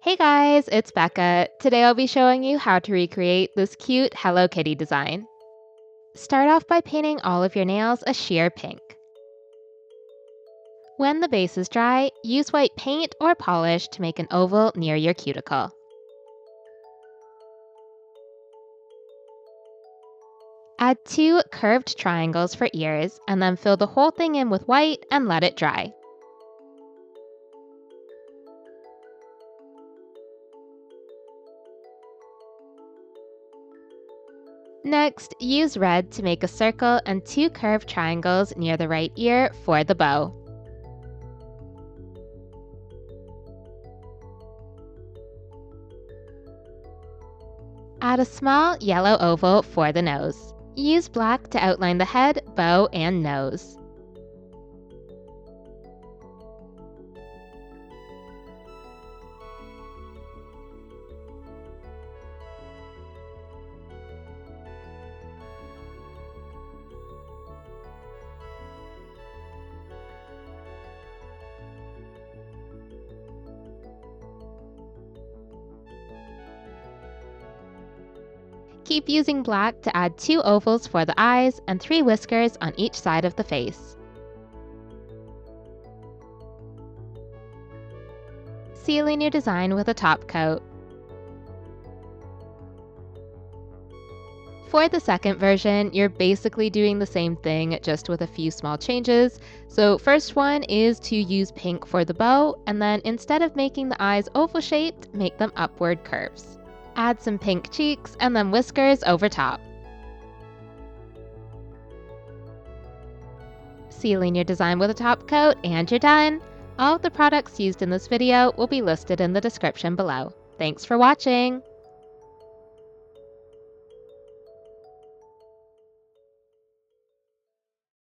Hey guys, it's Becca. Today I'll be showing you how to recreate this cute Hello Kitty design. Start off by painting all of your nails a sheer pink. When the base is dry, use white paint or polish to make an oval near your cuticle. Add 2 curved triangles for ears and then fill the whole thing in with white and let it dry. Next, use red to make a circle and 2 curved triangles near the right ear for the bow. Add a small yellow oval for the nose. Use black to outline the head, bow, and nose. Keep using black to add 2 ovals for the eyes and 3 whiskers on each side of the face. Sealing your design with a top coat. For the second version, you're basically doing the same thing, just with a few small changes. So first one is to use pink for the bow, and then instead of making the eyes oval-shaped, make them upward curves. Add some pink cheeks and then whiskers over top. Sealing your design with a top coat and you're done! All of the products used in this video will be listed in the description below. Thanks for watching!